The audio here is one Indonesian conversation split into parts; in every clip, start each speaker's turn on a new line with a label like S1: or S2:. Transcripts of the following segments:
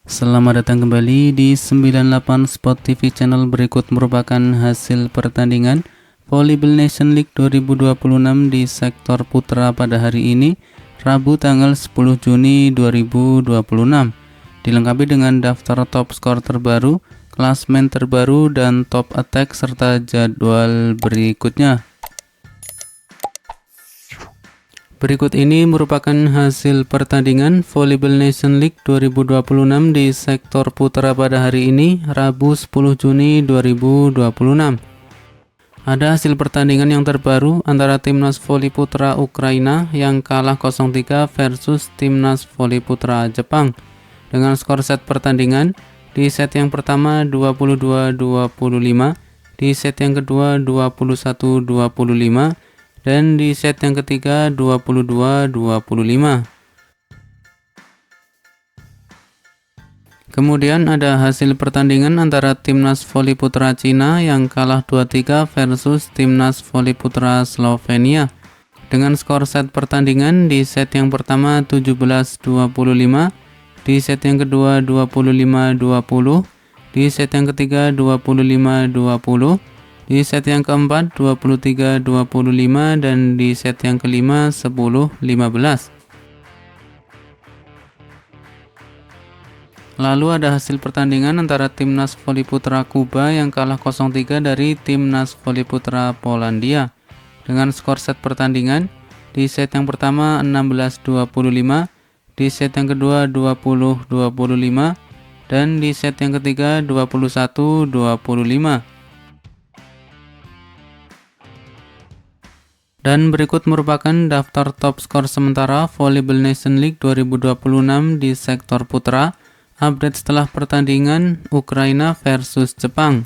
S1: Selamat datang kembali di 98 Sport TV channel. Berikut merupakan hasil pertandingan Volleyball Nation League 2026 di sektor putra pada hari ini, Rabu tanggal 10 Juni 2026. Dilengkapi dengan daftar top skor terbaru, klasmen terbaru, dan top attack serta jadwal berikutnya. Berikut ini merupakan hasil pertandingan Volleyball Nation League 2026 di sektor putra pada hari ini, Rabu 10 Juni 2026. Ada hasil pertandingan yang terbaru antara Timnas Voli Putra Ukraina yang kalah 0-3 versus Timnas Voli Putra Jepang. Dengan skor set pertandingan, di set yang pertama 22-25, di set yang kedua 21-25, dan di set yang ketiga 22-25. Kemudian ada hasil pertandingan antara Timnas Voli Putra Cina yang kalah 2-3 versus Timnas Voli Putra Slovenia. Dengan skor set pertandingan, di set yang pertama 17-25, di set yang kedua 25-20, di set yang ketiga 25-20, di set yang keempat 23-25, dan di set yang kelima 10-15. Lalu ada hasil pertandingan antara Timnas Voli Putra Kuba yang kalah 0-3 dari Timnas Voli Putra Polandia. Dengan skor set pertandingan, di set yang pertama 16-25, di set yang kedua 20-25, dan di set yang ketiga 21-25. Dan berikut merupakan daftar top skor sementara Volleyball Nation League 2026 di sektor putra, update setelah pertandingan Ukraina versus Jepang.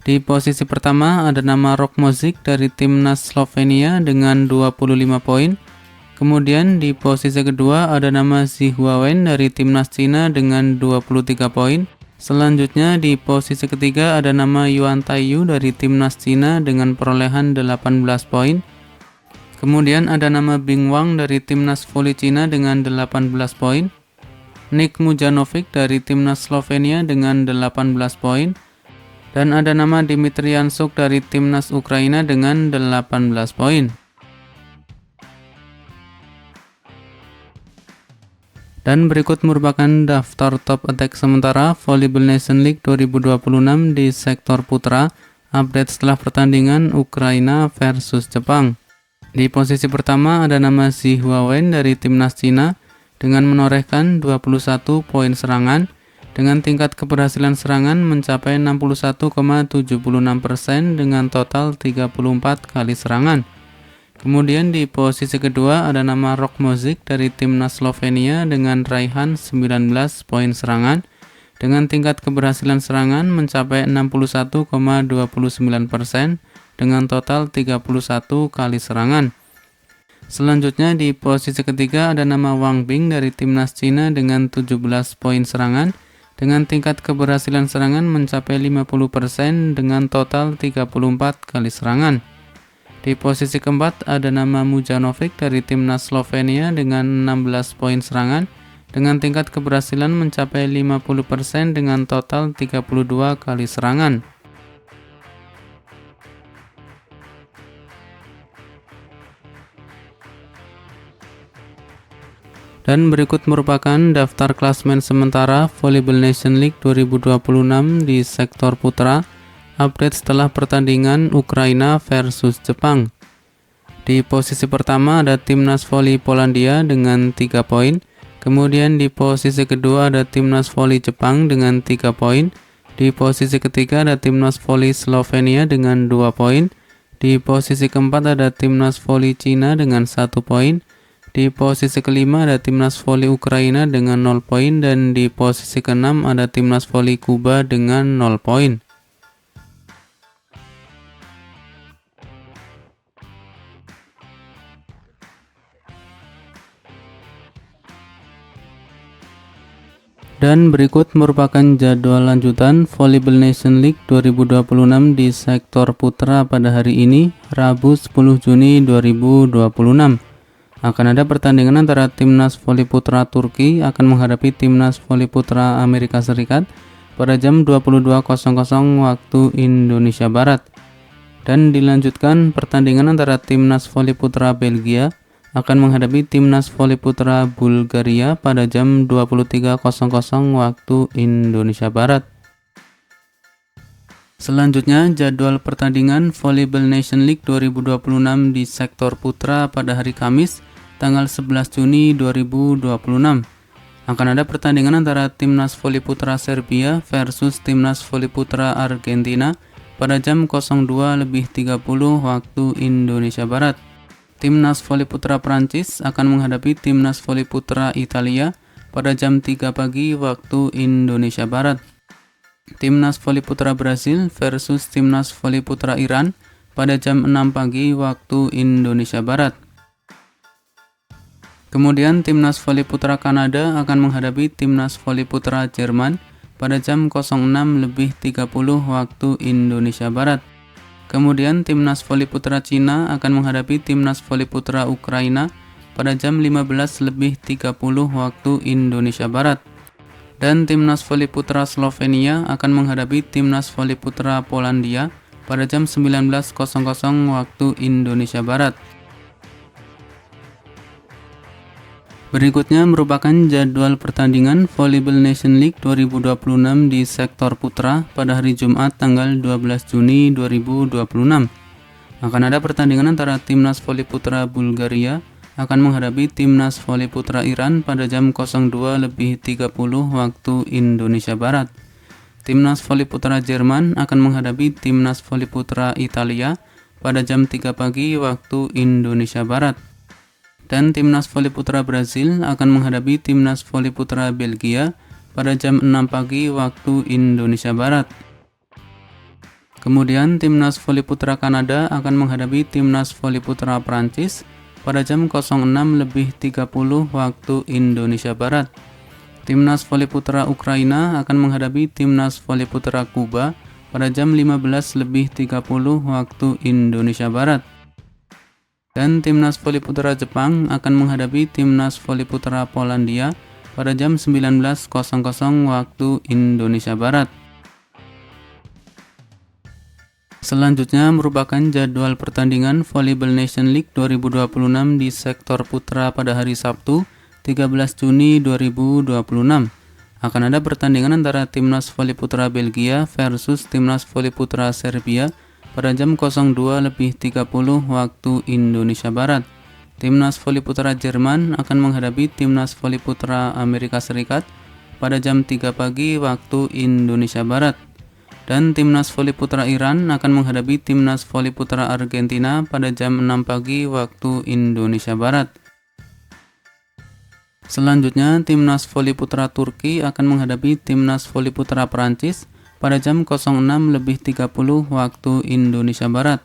S1: Di posisi pertama ada nama Rokmozik dari Timnas Slovenia dengan 25 poin. Kemudian di posisi kedua ada nama Zihuawen dari Timnas Cina dengan 23 poin. Selanjutnya di posisi ketiga ada nama Yuan Taiyu dari Timnas Cina dengan perolehan 18 poin. Kemudian ada nama Bing Wang dari Timnas Voli Cina dengan 18 poin. Nick Mujanovic dari Timnas Slovenia dengan 18 poin. Dan ada nama Dimitri Yansuk dari Timnas Ukraina dengan 18 poin. Dan berikut merupakan daftar top attack sementara Volleyball Nation League 2026 di sektor putra, update setelah pertandingan Ukraina versus Jepang. Di posisi pertama ada nama Zihuawen dari Timnas Cina dengan menorehkan 21 poin serangan dengan tingkat keberhasilan serangan mencapai 61,76% dengan total 34 kali serangan. Kemudian di posisi kedua ada nama Rokmozik dari Timnas Slovenia dengan raihan 19 poin serangan dengan tingkat keberhasilan serangan mencapai 61,29% dengan total 31 kali serangan. Selanjutnya di posisi ketiga ada nama Wang Bing dari Timnas Cina dengan 17 poin serangan dengan tingkat keberhasilan serangan mencapai 50% dengan total 34 kali serangan. Di posisi keempat ada nama Mujanovic dari Timnas Slovenia dengan 16 poin serangan dengan tingkat keberhasilan mencapai 50% dengan total 32 kali serangan. Dan berikut merupakan daftar klasmen sementara Volleyball Nation League 2026 di sektor putra, update setelah pertandingan Ukraina versus Jepang. Di posisi pertama ada Timnas Voli Polandia dengan 3 poin. Kemudian di posisi kedua ada Timnas Voli Jepang dengan 3 poin. Di posisi ketiga ada Timnas Voli Slovenia dengan 2 poin. Di posisi keempat ada Timnas Voli Cina dengan 1 poin. Di posisi kelima ada Timnas Voli Ukraina dengan 0 poin, dan di posisi keenam ada Timnas Voli Kuba dengan 0 poin. Dan berikut merupakan jadwal lanjutan Volleyball Nation League 2026 di sektor putra pada hari ini, Rabu 10 Juni 2026. Akan ada pertandingan antara timnas voli putra Turki akan menghadapi timnas voli putra Amerika Serikat pada jam 22.00 waktu Indonesia Barat. Dan dilanjutkan pertandingan antara timnas voli putra Belgia akan menghadapi timnas voli putra Bulgaria pada jam 23.00 waktu Indonesia Barat. Selanjutnya jadwal pertandingan Volleyball Nation League 2026 di sektor putra pada hari Kamis tanggal 11 Juni 2026. Akan ada pertandingan antara timnas voli putra Serbia versus timnas voli putra Argentina pada jam 02.30 waktu Indonesia Barat. Timnas voli putra Prancis akan menghadapi timnas voli putra Italia pada jam 3 pagi waktu Indonesia Barat. Timnas voli putra Brasil versus timnas voli putra Iran pada jam 6 pagi waktu Indonesia Barat. Kemudian timnas voli putra Kanada akan menghadapi timnas voli putra Jerman pada jam 06.30 waktu Indonesia Barat. Kemudian timnas voli putra Cina akan menghadapi timnas voli putra Ukraina pada jam 15.30 waktu Indonesia Barat. Dan timnas voli putra Slovenia akan menghadapi timnas voli putra Polandia pada jam 19.00 waktu Indonesia Barat. Berikutnya merupakan jadwal pertandingan Volleyball Nation League 2026 di sektor putra pada hari Jumat tanggal 12 Juni 2026. Akan ada pertandingan antara timnas voli putra Bulgaria akan menghadapi timnas voli putra Iran pada jam 02.30 waktu Indonesia Barat. Timnas voli putra Jerman akan menghadapi timnas voli putra Italia pada jam 3 pagi waktu Indonesia Barat. Dan timnas voli putra Brasil akan menghadapi timnas voli putra Belgia pada jam 6 pagi waktu Indonesia Barat. Kemudian timnas voli putra Kanada akan menghadapi timnas voli putra Prancis pada jam 06.30 waktu Indonesia Barat. Timnas voli putra Ukraina akan menghadapi timnas voli putra Kuba pada jam 15.30 waktu Indonesia Barat. Dan timnas voli putra Jepang akan menghadapi timnas voli putra Polandia pada jam 19.00 waktu Indonesia Barat. Selanjutnya merupakan jadwal pertandingan Volleyball Nation League 2026 di sektor putra pada hari Sabtu 13 Juni 2026. Akan ada pertandingan antara timnas voli putra Belgia versus timnas voli putra Serbia pada jam 02.30 waktu Indonesia Barat. Timnas voli putra Jerman akan menghadapi timnas voli putra Amerika Serikat pada jam 3 pagi waktu Indonesia Barat. Dan timnas voli putra Iran akan menghadapi timnas voli putra Argentina pada jam 6 pagi waktu Indonesia Barat. Selanjutnya, timnas voli putra Turki akan menghadapi timnas voli putra Prancis pada jam 06.30 waktu Indonesia Barat.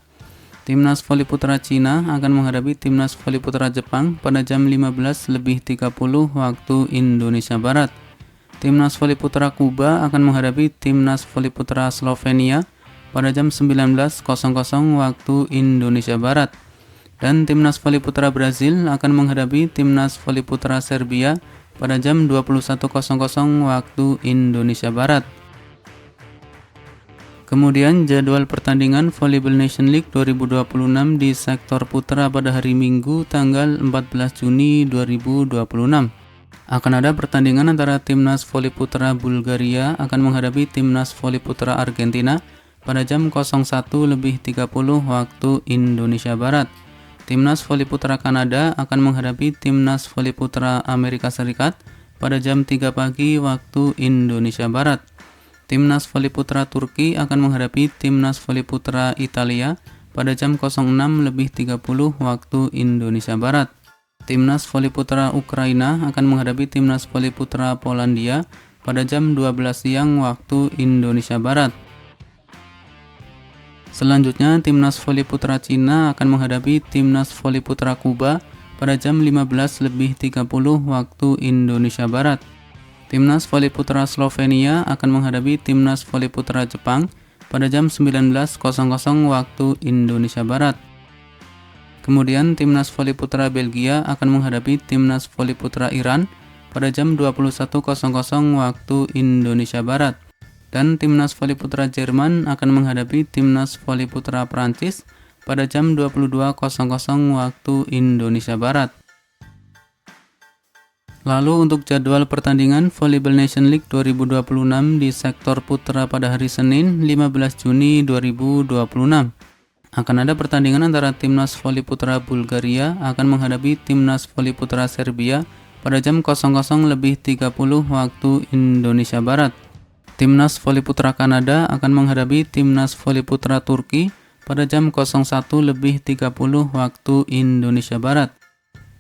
S1: Timnas voli putra Cina akan menghadapi timnas voli putra Jepang pada jam 15.30 waktu Indonesia Barat. Timnas voli putra Kuba akan menghadapi timnas voli putra Slovenia pada jam 19.00 waktu Indonesia Barat. Dan timnas voli putra Brasil akan menghadapi timnas voli putra Serbia pada jam 21.00 waktu Indonesia Barat. Kemudian jadwal pertandingan Volleyball Nation League 2026 di sektor putra pada hari Minggu tanggal 14 Juni 2026. Akan ada pertandingan antara timnas voli putra Bulgaria akan menghadapi timnas voli putra Argentina pada jam 01.30 waktu Indonesia Barat. Timnas voli putra Kanada akan menghadapi timnas voli putra Amerika Serikat pada jam 3 pagi waktu Indonesia Barat. Timnas voli putra Turki akan menghadapi timnas voli putra Italia pada jam 06.30 waktu Indonesia Barat. Timnas voli putra Ukraina akan menghadapi timnas voli putra Polandia pada jam 12 siang waktu Indonesia Barat. Selanjutnya, timnas voli putra Cina akan menghadapi timnas voli putra Kuba pada jam 15.30 waktu Indonesia Barat. Timnas voli putra Slovenia akan menghadapi timnas voli putra Jepang pada jam 19.00 waktu Indonesia Barat. Kemudian timnas voli putra Belgia akan menghadapi timnas voli putra Iran pada jam 21.00 waktu Indonesia Barat. Dan timnas voli putra Jerman akan menghadapi timnas voli putra Prancis pada jam 22.00 waktu Indonesia Barat. Lalu untuk jadwal pertandingan Volleyball Nation League 2026 di sektor putra pada hari Senin 15 Juni 2026. Akan ada pertandingan antara timnas voli putra Bulgaria akan menghadapi timnas voli putra Serbia pada jam 00.30 waktu Indonesia Barat. Timnas voli putra Kanada akan menghadapi timnas voli putra Turki pada jam 01.30 waktu Indonesia Barat.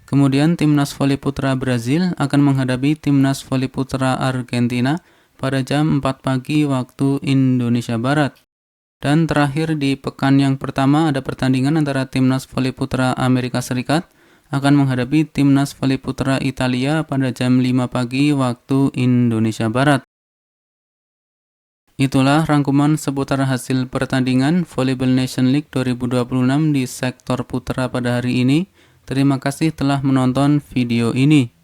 S1: Kemudian timnas voli putra Brazil akan menghadapi timnas voli putra Argentina pada jam 4 pagi waktu Indonesia Barat. Dan terakhir di pekan yang pertama ada pertandingan antara timnas voli putra Amerika Serikat akan menghadapi timnas voli putra Italia pada jam 5 pagi waktu Indonesia Barat. Itulah rangkuman seputar hasil pertandingan Volleyball Nation League 2026 di sektor putra pada hari ini. Terima kasih telah menonton video ini.